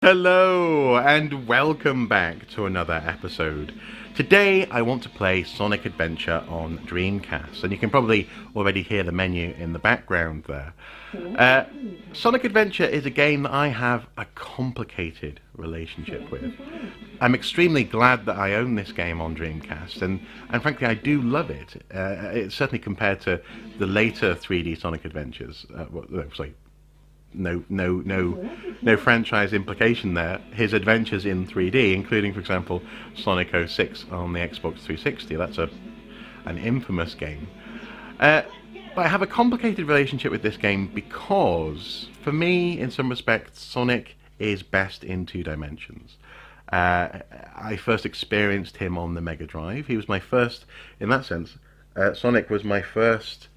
Hello and welcome back to another episode. Today I want to play Sonic Adventure on Dreamcast, and you can probably already hear the menu in the background there. Sonic Adventure is a game that I have a complicated relationship with. I'm extremely glad that I own this game on Dreamcast, and frankly I do love it. It's certainly compared to the later 3D Sonic Adventures. Sorry, no franchise implication there. His adventures in 3D, including, for example, Sonic 06 on the Xbox 360. That's an infamous game. But I have a complicated relationship with this game because, for me, in some respects, Sonic is best in two dimensions. I first experienced him on the Mega Drive. He was my first, in that sense, Sonic was my first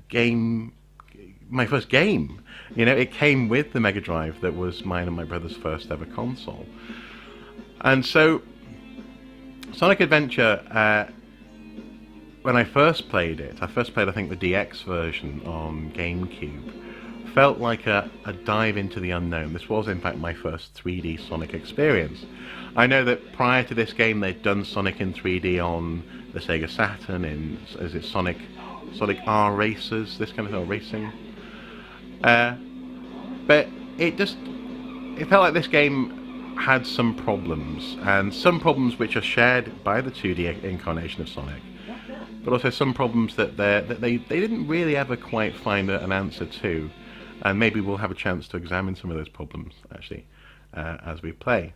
game. My first game. You know, it came with the Mega Drive that was mine and my brother's first ever console. And so, Sonic Adventure, when I first played it, I think the DX version on GameCube, felt like a dive into the unknown. This was in fact my first 3D Sonic experience. I know that prior to this game they'd done Sonic in 3D on the Sega Saturn in, is it Sonic R Racers, this kind of thing, racing? But it felt like this game had some problems, and some problems which are shared by the 2D incarnation of Sonic, but also some problems that they didn't really ever quite find an answer to, and maybe we'll have a chance to examine some of those problems actually as we play.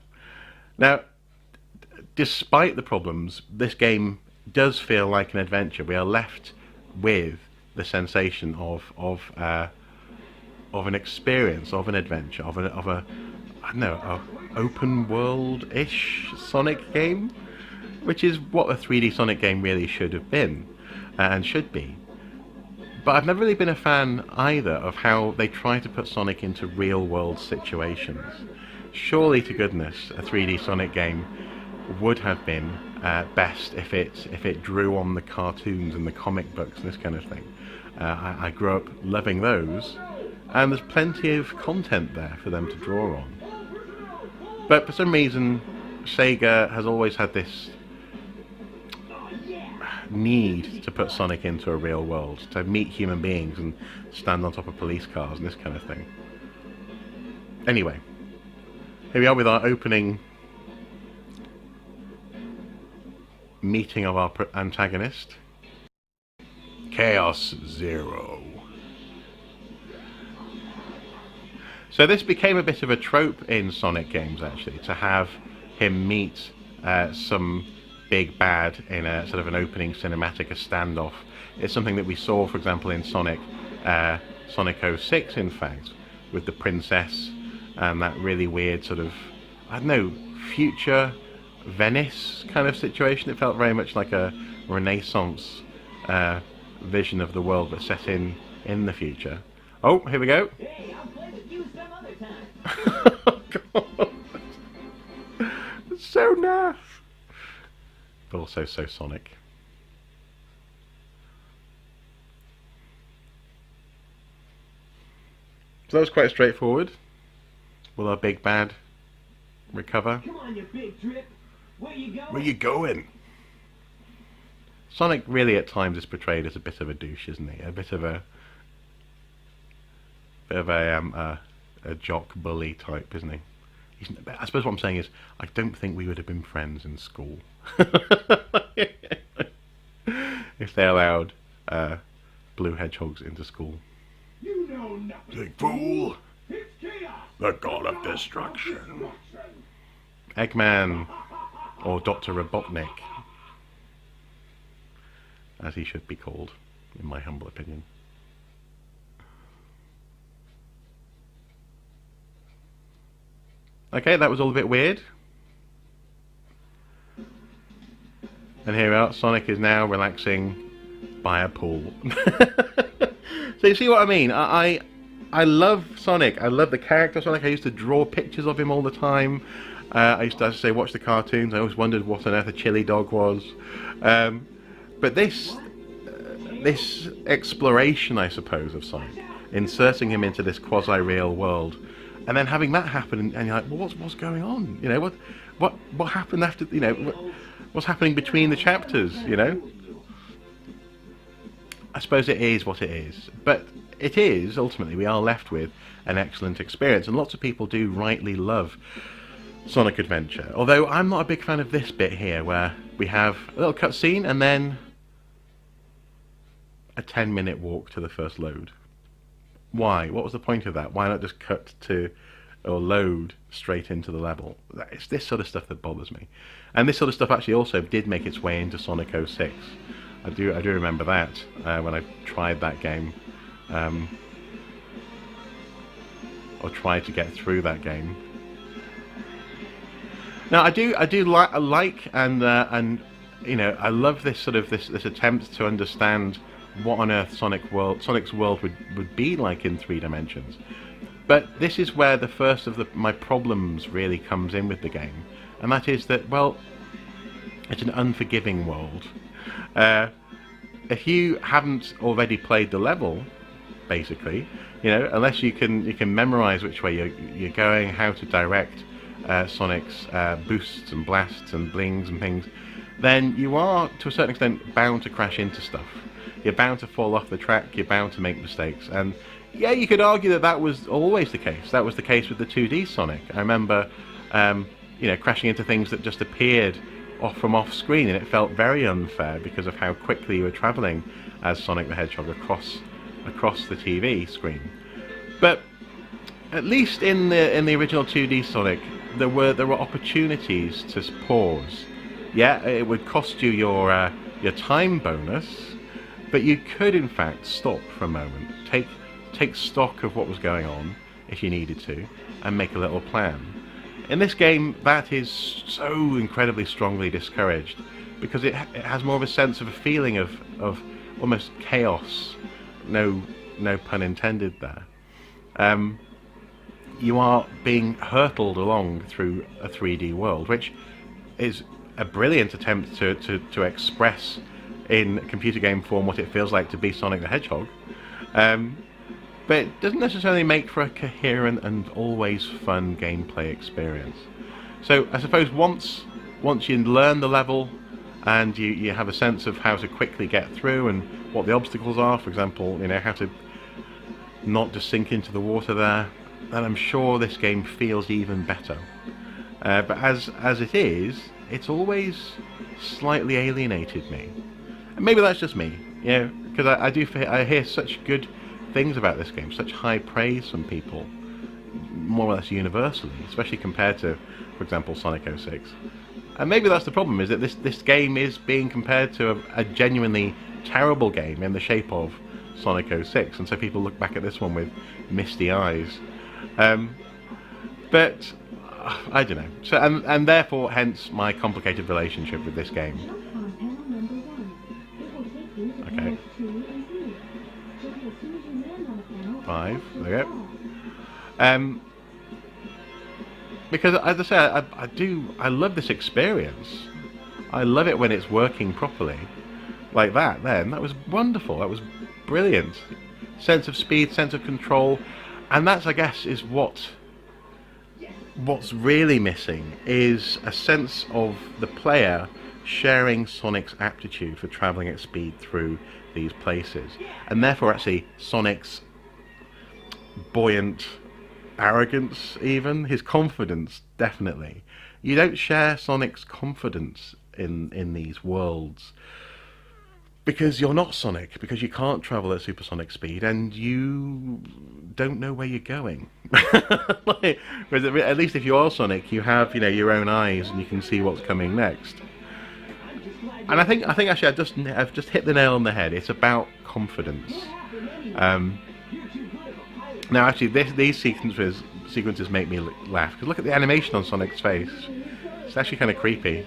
Now, despite the problems, this game does feel like an adventure. We are left with the sensation of an experience, of an adventure, of a I don't know, a open world-ish Sonic game, which is what a 3D Sonic game really should have been and should be. But I've never really been a fan either of how they try to put Sonic into real-world situations. Surely to goodness, a 3D Sonic game would have been best if it drew on the cartoons and the comic books and this kind of thing. I grew up loving those, and there's plenty of content there for them to draw on. But for some reason, Sega has always had this need to put Sonic into a real world, to meet human beings and stand on top of police cars and this kind of thing. Anyway, here we are with our opening meeting of our antagonist, Chaos Zero. So this became a bit of a trope in Sonic games, actually, to have him meet some big bad in a sort of an opening cinematic, a standoff. It's something that we saw, for example, in Sonic 06, in fact, with the princess and that really weird sort of, I don't know, future Venice kind of situation. It felt very much like a Renaissance vision of the world, but set in the future. Oh, here we go. Hey, I'll play with you some other time. Oh, God. It's so naff. But also so Sonic. So that was quite straightforward. Will our big bad recover? Come on, you big trip. Where you going? Where you going? Sonic really at times is portrayed as a bit of a douche, isn't he? A bit of a jock bully type, isn't he? I suppose what I'm saying is, I don't think we would have been friends in school if they allowed blue hedgehogs into school. You know nothing. Big fool! It's chaos. The god of destruction. Eggman, or Dr. Robotnik, as he should be called, in my humble opinion. Okay, that was all a bit weird. And here we are, Sonic is now relaxing by a pool. So you see what I mean? I love Sonic. I love the character Sonic. I used to draw pictures of him all the time. I used to, as I say, watch the cartoons. I always wondered what on earth a chili dog was. But this exploration, I suppose, of Sonic, inserting him into this quasi-real world, and then having that happen, and you're like, well, what's going on? You know, what happened after? You know, what's happening between the chapters? You know. I suppose it is what it is, but it is ultimately we are left with an excellent experience, and lots of people do rightly love Sonic Adventure. Although I'm not a big fan of this bit here, where we have a little cutscene and then a 10-minute walk to the first load. Why? What was the point of that? Why not just cut to or load straight into the level? It's this sort of stuff that bothers me, and this sort of stuff actually also did make its way into Sonic 06. I do remember that when I tried that game, or tried to get through that game. Now I do like and you know, I love this sort of this attempt to understand what on earth Sonic's world would be like in 3 dimensions. But this is where the first of my problems really comes in with the game, and that is that, well, it's an unforgiving world. If you haven't already played the level, basically, you know, unless you can memorize which way you're going, how to direct Sonic's boosts and blasts and blings and things, then you are to a certain extent bound to crash into stuff. You're bound to fall off the track. You're bound to make mistakes. And yeah, you could argue that was always the case. That was the case with the 2D Sonic. I remember, you know, crashing into things that just appeared off screen, and it felt very unfair because of how quickly you were travelling as Sonic the Hedgehog across the TV screen. But at least in the original 2D Sonic, there were opportunities to pause. Yeah, it would cost you your time bonus, but you could in fact stop for a moment, take stock of what was going on if you needed to, and make a little plan. In this game, that is so incredibly strongly discouraged, because it has more of a sense of a feeling of almost chaos. No pun intended there. You are being hurtled along through a 3D world, which is a brilliant attempt to express in computer game form what it feels like to be Sonic the Hedgehog. But it doesn't necessarily make for a coherent and always fun gameplay experience. So I suppose once you learn the level and you have a sense of how to quickly get through and what the obstacles are, for example, you know, how to not just sink into the water there, then I'm sure this game feels even better. But as it is, it's always slightly alienated me. And maybe that's just me, you know, because I hear such good things about this game, such high praise from people, more or less universally, especially compared to, for example, Sonic 06. And maybe that's the problem, is that this game is being compared to a genuinely terrible game in the shape of Sonic 06, and so people look back at this one with misty eyes. But I don't know. So and therefore, hence my complicated relationship with this game. Okay. 5. There we go. Because as I say, I love this experience. I love it when it's working properly, like that. Then that was wonderful. That was brilliant. Sense of speed, sense of control, and that's, I guess, is what's really missing, is a sense of the player sharing Sonic's aptitude for travelling at speed through these places, and therefore actually Sonic's buoyant arrogance, even his confidence. Definitely, you don't share Sonic's confidence in these worlds, because you're not Sonic, because you can't travel at supersonic speed, and you don't know where you're going. Whereas at least if you are Sonic, you have, you know, your own eyes, and you can see what's coming next. And I think actually I've just hit the nail on the head. It's about confidence. Now actually these sequences make me laugh, because look at the animation on Sonic's face. It's actually kind of creepy.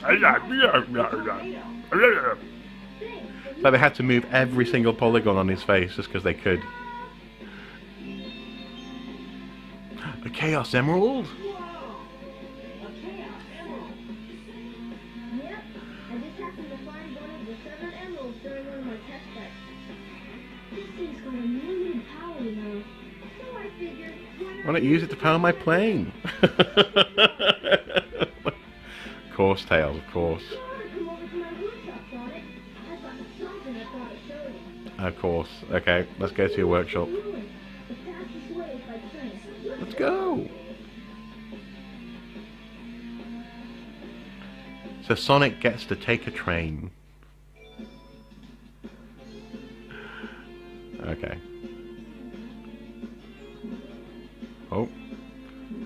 Like they had to move every single polygon on his face just because they could. A Chaos Emerald? Yep, I just happened to find one of the 7 emeralds during one of my test flights. This thing's going to unlimited power now. So I figured, Why not use it to power my plane? Of course, Tails, of course. you ought to come over to my rooftop, Sonic. I've got something I thought I'd show you. Of course. Okay, let's go to your workshop. The fastest way is by train. Let's go! So Sonic gets to take a train. Okay. Oh.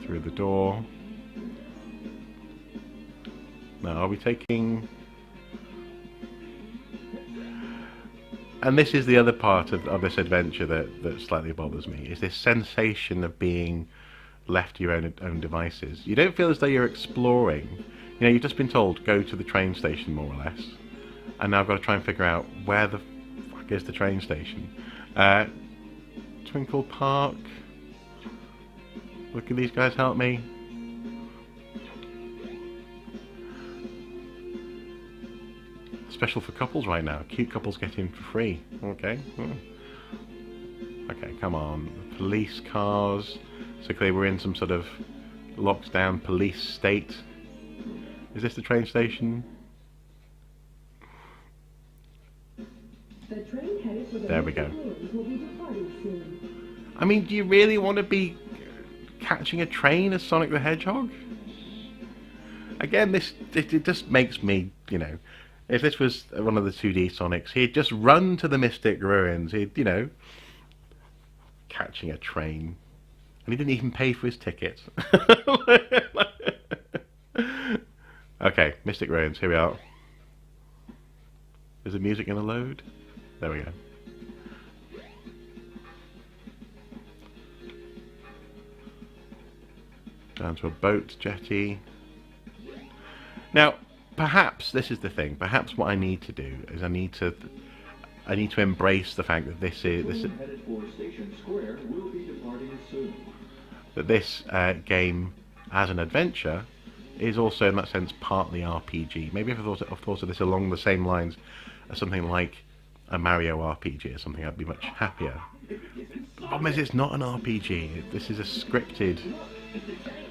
Through the door. Now, are we taking... And this is the other part of this adventure that slightly bothers me, is this sensation of being left to your own devices. You don't feel as though you're exploring. You know, you've just been told, go to the train station, more or less. And now I've got to try and figure out where the fuck is the train station. Twinkle Park. Look, can these guys help me? Special for couples right now. Cute couples get in for free. Okay. Okay, come on. Police cars. So clearly we're in some sort of locked down police state. Is this the train station? The train headed for the There we go. will be departing soon. I mean, do you really want to be catching a train as Sonic the Hedgehog? Again, it just makes me, you know, if this was one of the 2D Sonics, he'd just run to the Mystic Ruins. He'd, you know, catching a train. And he didn't even pay for his ticket. Okay, Mystic Ruins, here we are. Is the music going to load? There we go. Down to a boat jetty. Now, perhaps this is the thing. Perhaps what I need to do is I need to embrace the fact that this game as an adventure is also in that sense partly RPG. Maybe if I thought of this along the same lines as something like a Mario RPG or something, I'd be much happier. The problem is it's not an RPG. This is a scripted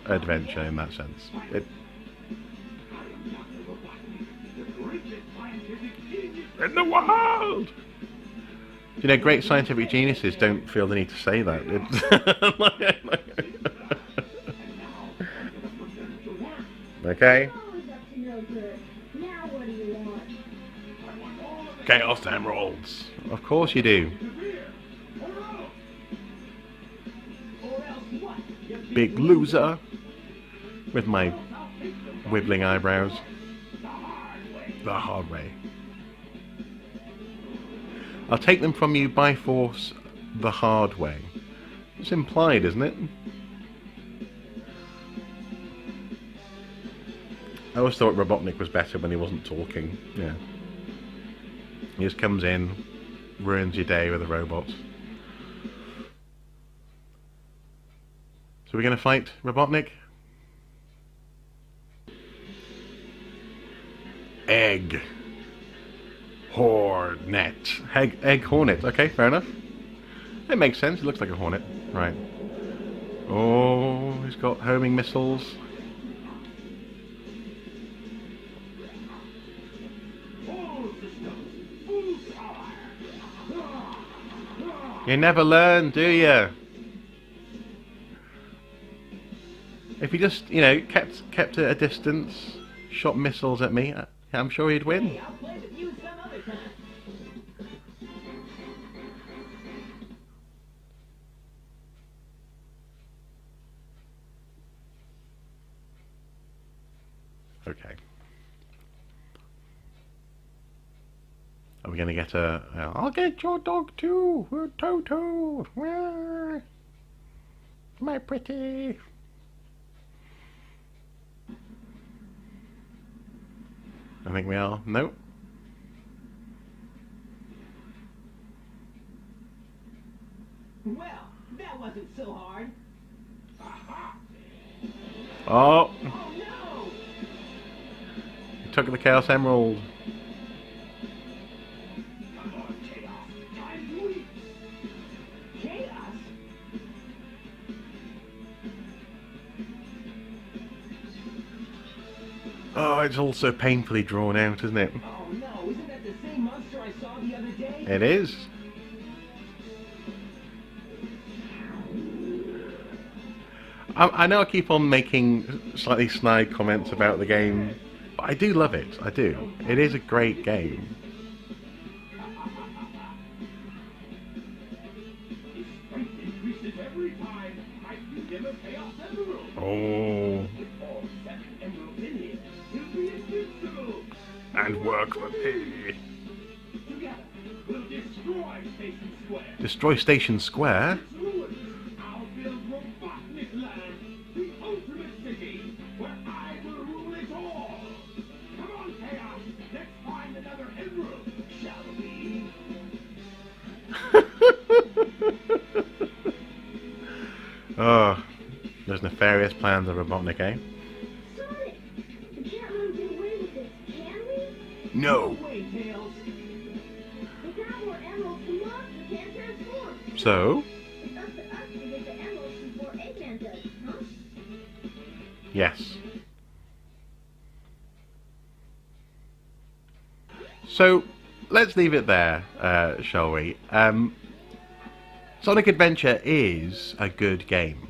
adventure in that sense. In the world! You know, great scientific geniuses don't feel the need to say that. Okay. Now what do you want? Chaos Emeralds. Of course you do. Big loser. With my wibbling eyebrows. The hard way. I'll take them from you by force the hard way. It's implied, isn't it? I always thought Robotnik was better when he wasn't talking. Yeah. He just comes in, ruins your day with a robot. So we're going to fight Robotnik? Egg. Hornet. Egg Hornet. Okay, fair enough. It makes sense. It looks like a hornet. Right. Oh, he's got homing missiles. You never learn, do you? If he just, you know, kept at a distance, shot missiles at me, I'm sure he'd win. Hey, I'll play with you some other time. Okay. Are we going to get a... I'll get your dog too, Toto. My pretty. I think we are. Nope. Well, that wasn't so hard. Oh, Oh no! he took the Chaos Emerald. Come on, Chaos. Time to leap. it's all so painfully drawn out, isn't it? Oh no, isn't that the same monster I saw the other day? It is. I know I keep on making slightly snide comments about the game, but I do love it. I do. It is a great game. Increases every time I use them a chaos emerald. Oh, With all 7 emeralds in here, he'll be invincible. and work for me. Together, we'll destroy Station Square. Destroy Station Square? Its ruins. I'll build Robotnik Land, the ultimate city, where I will rule it all. Come on, Chaos. Let's find another emerald, shall we? Oh, there's nefarious plans of Robotnik, eh? Sonic! We can't let him get away with this, can we? No. Wait, Tails. Without more emeralds, the monster can't transform. So, It's up to us to get the emeralds before Eggman does, huh? yes. So, let's leave it there, shall we? Sonic Adventure is a good game.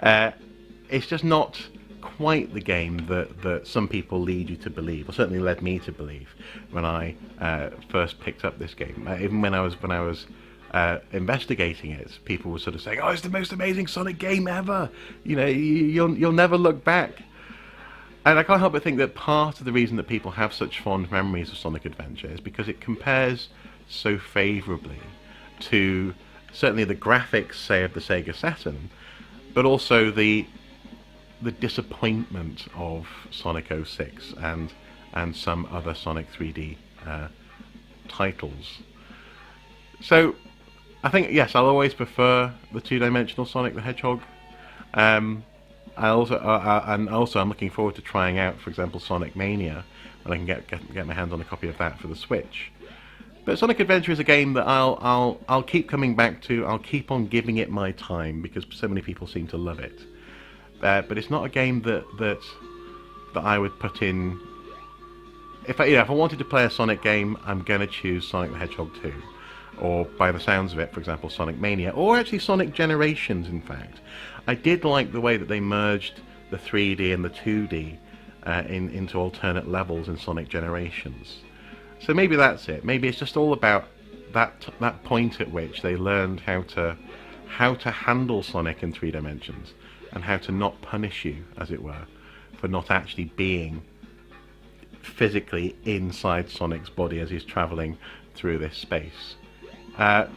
It's just not quite the game that some people lead you to believe, or certainly led me to believe when I first picked up this game. Even when I was investigating it, people were sort of saying, "Oh, it's the most amazing Sonic game ever! You know, you'll never look back." And I can't help but think that part of the reason that people have such fond memories of Sonic Adventure is because it compares so favourably to certainly the graphics, say, of the Sega Saturn, but also the disappointment of Sonic 06 and some other Sonic 3D titles. So I think, yes, I'll always prefer the two-dimensional Sonic the Hedgehog. I also I'm looking forward to trying out, for example, Sonic Mania, and I can get my hands on a copy of that for the Switch. But Sonic Adventure is a game that I'll keep coming back to. I'll keep on giving it my time because so many people seem to love it. But it's not a game that I would put in. If I wanted to play a Sonic game, I'm going to choose Sonic the Hedgehog 2, or by the sounds of it, for example, Sonic Mania, or actually Sonic Generations. In fact, I did like the way that they merged the 3D and the 2D into alternate levels in Sonic Generations. So maybe that's it. Maybe it's just all about that point at which they learned how to handle Sonic in 3 dimensions and how to not punish you, as it were, for not actually being physically inside Sonic's body as he's travelling through this space. I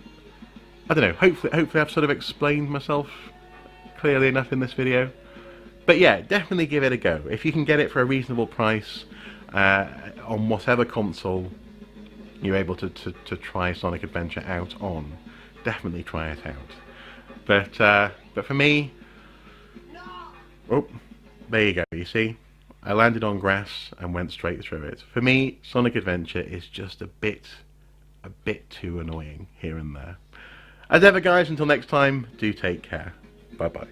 don't know. Hopefully I've sort of explained myself clearly enough in this video. But yeah, definitely give it a go. If you can get it for a reasonable price on whatever console you're able to try Sonic Adventure out on, definitely try it out. But for me, oh, there you go. You see, I landed on grass and went straight through it. For me, Sonic Adventure is just a bit too annoying here and there. As ever, guys, until next time, do take care. Bye bye.